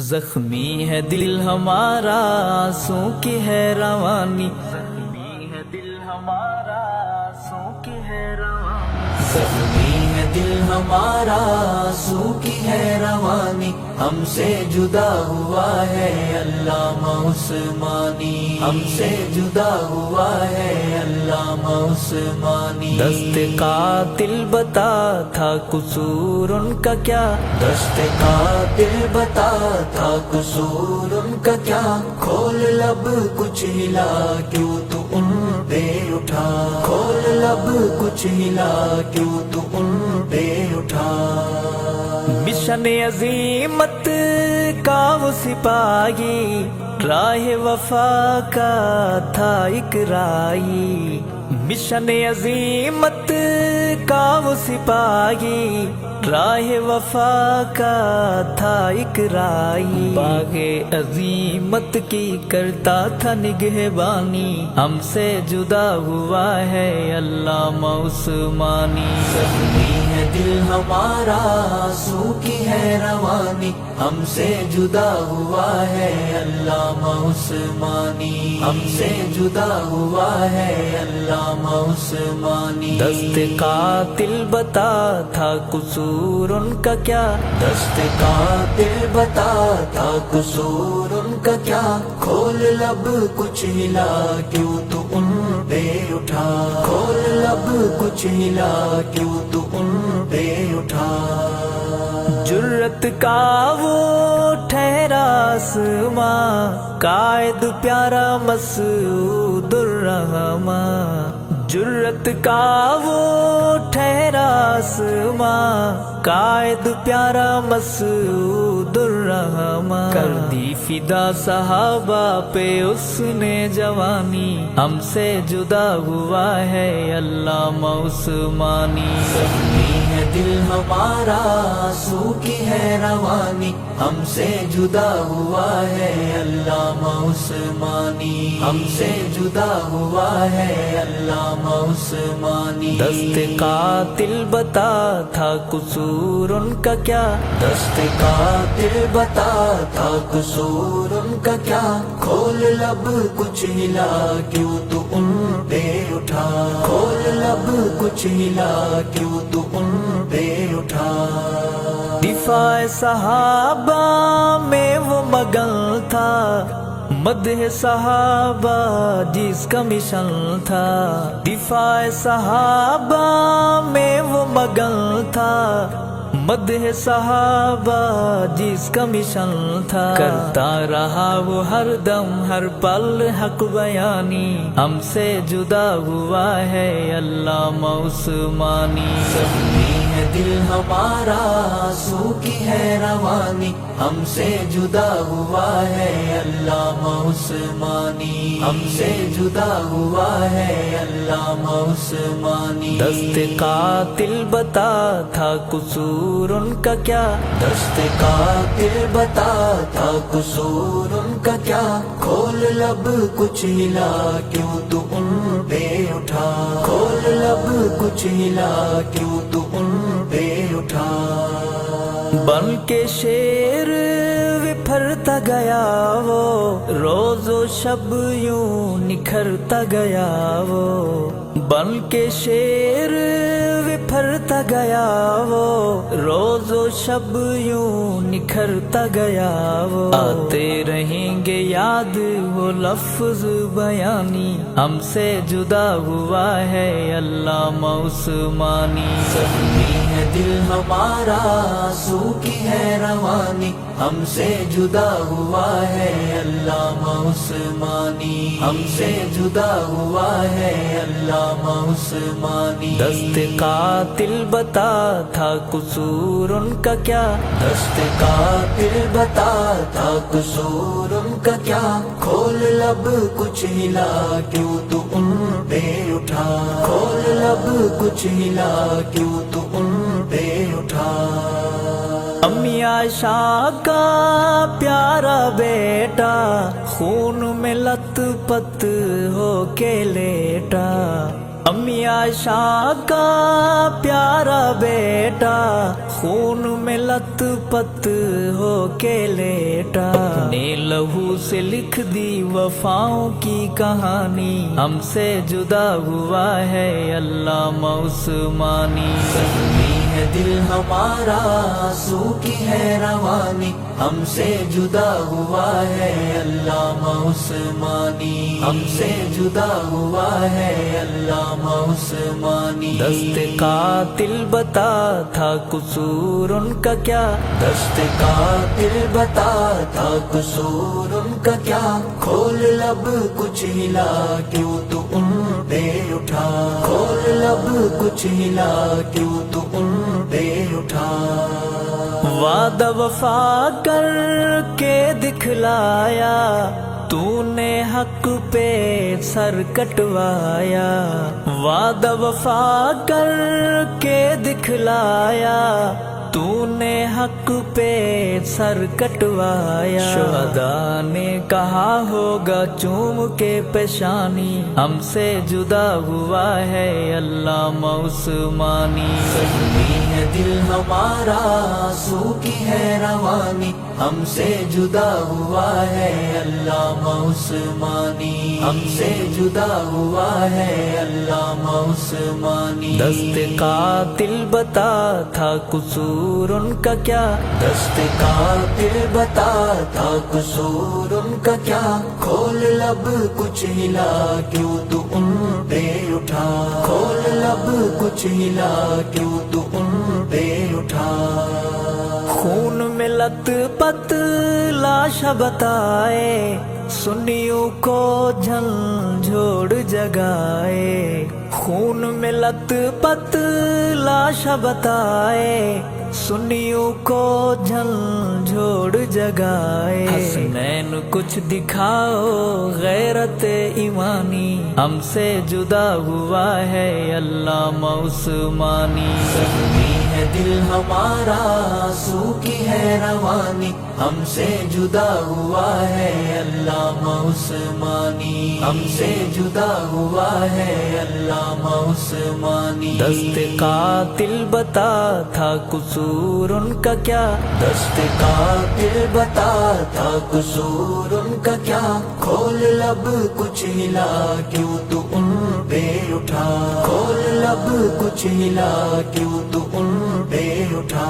زخمی ہے دل ہمارا آنسوں کی ہے روانی، زخمی ہے دل ہمارا آنسوں کی ہے روانی، زخمی ہے دل ہمارا آنسوں کی ہے روانی، ہم سے جدا ہوا ہے علامہ عثمانی، ہم سے جدا ہوا ہے علامہ عثمانی۔ دست قاتل بتا تھا قصور ان کا کیا، دست قاتل بتا تھا قصور ان کا کیا، کھول لب کچھ ہلا کیوں تو ان پہ اٹھا، کھول لب کچھ ہلا کیوں تو ان پہ اٹھا۔ مشن عظیمت کا وہ سپاہی، راہ وفا کا تھا ایک راہی، مشن عظیمت کا وہ سپاہی، راہ وفا کا تھا ایک راہی، باغ عظیمت کی کرتا تھا نگہبانی، ہم سے جدا ہوا ہے علامہ عثمانی۔ زخمی ہے دل ہمارا آنسوں کی ہے روانی، ہم سے جدا ہوا ہے علامہ عثمانی، ہم سے جدا ہوا ہے علامہ عثمانی۔ دست قاتل بتا تھا قصور ان کا کیا، دست قاتل بتا تھا قصور ان کا کیا، کھول لب کچھ ہلا کیوں تو ان پہ اٹھا، کھول لب کچھ ہلا کیوں تو ان پہ اٹھا۔ جرت کا وہ ٹھہرا آسماں، قائد پیارا مسعود الرحماں، جرت کا وہ ٹھہرا آسماں، قائد پیارا مسعود الرحماں، کر دی فدا صحابہ پہ اس نے جوانی، ہم سے جدا ہوا ہے علامہ عثمانی۔ زخمی ہے دل ہمارا آنسوں کی ہے روانی، ہم سے جدا ہوا ہے علامہ عثمانی، ہم سے جدا ہوا ہے علامہ عثمانی۔ دست قاتل بتا تھا قصور ان کا کیا، دست قاتل بتا تھا قصور ان کا کیا، کھول لب کچھ ہلا کیوں تو ان پہ اٹھا، کھول لب کچھ ہلا کیوں تو ان پہ اٹھا۔ دفاع صحابہ میں وہ مگن تھا، مدح صحابہ جس کا مشن تھا، دفاع صحابہ میں وہ مگن تھا، مدح صحابہ جس کا مشن تھا، کرتا رہا وہ ہر دم ہر پل حق بیانی، ہم سے جدا ہوا ہے علامہ عثمانی۔ زخمی ہے دل ہمارا آنسوں کی ہے روانی، ہم سے جدا ہوا ہے علامہ عثمانی، ہم سے جدا ہوا ہے علامہ عثمانی۔ دست قاتل بتا تھا قصور ان کا کیا، دست قاتل بتا تھا قصور ان کا کیا، کھول لب کچھ ہلا کیوں تو ان پہ اٹھا، کھول لب کچھ ہلا کیوں تو ان پہ اٹھا۔ بن کے شیر بپھرتا گیا وہ، روز و شب یوں نکھرتا گیا وہ، بن کے شیر بپھرتا گیا وہ، روز و شب یوں نکھرتا گیا وہ، آتے رہیں گے یاد وہ لفظ بیانی، ہم سے جدا ہوا ہے علامہ عثمانی۔ زخمی ہے دل ہمارا آنسوں کی ہے روانی، ہم سے جدا ہوا ہے علامہ عثمانی، ہم سے جدا ہوا ہے علامہ عثمانی۔ دست قاتل بتا تھا قصور ان کا کیا، دست قاتل بتا تھا قصور ان کا کیا، کھول لب کچھ ہلا کیوں تو ان پہ اٹھا، کھول لب کچھ ہلا کیوں تو ان پہ اٹھا۔ امی عائشہ کا پیارا بیٹا، خون میں لت پت ہو کے لیٹا، امی عائشہ کا پیارا بیٹا، خون میں لت پت ہو کے لیٹا، نے لہو سے لکھ دی وفاؤں کی کہانی، ہم سے جدا ہوا ہے علامہ عثمانی۔ زخمی ہے دل ہمارا آنسو کی ہے روانی، ہم سے جدا ہوا ہے علامہ عثمانی، ہم سے جدا ہوا ہے علامہ عثمانی۔ دست قاتل بتا تھا قصور ان کا کیا، دست قاتل بتا تھا قصور ان کا کیا، کھول لب کچھ ہلا کیوں تو ان پہ اٹھا، کھول لب کچھ ہلا کیوں تو ان پہ اٹھا۔ وعدہ وفا کر کے دکھلایا، تو نے حق پہ سر کٹوایا، وعدہ وفا کر کے دکھلایا، تو نے حق پہ سر کٹوایا۔ شہداء نے کہا ہوگا چوم کے پیشانی، ہم سے جدا ہوا ہے علامہ عثمانی۔ زخمی ہے دل ہمارا آنسو کی ہے روانی، ہم سے جدا ہوا ہے علامہ عثمانی، ہم سے جدا ہوا ہے علامہ عثمانی۔ دست قاتل بتا تھا قصور ان کا کیا، دست قاتل بتا تھا قصور ان کا کیا، کھول لب کچھ ہلا کیوں تو ان پہ اٹھا، کھول لب کچھ ہلا کیوں تو ان پہ اٹھا۔ خون میں لت پت لاش بتائے، سنیوں کو جھنجھوڑ جگائے، خون میں لت پت لاش بتائے، سنیوں کو جھنجھوڑ جگائے۔ حسنین کچھ دکھاؤ غیرت ایمانی، ہم سے جدا ہوا ہے علامہ عثمانی۔ زخمی ہے دل ہمارا آنسو کی ہے روانی، ہم سے جدا ہوا ہے علامہ عثمانی، ہم سے جدا ہوا ہے علامہ عثمانی۔ دست قاتل بتا تھا قصور ان کا کیا، دست قاتل بتا تھا قصور ان کا کیا، کھول لب کچھ ہلا کیوں تو ان پہ اٹھا، کھول لب کچھ ہلا کیوں تو ان پہ اٹھا۔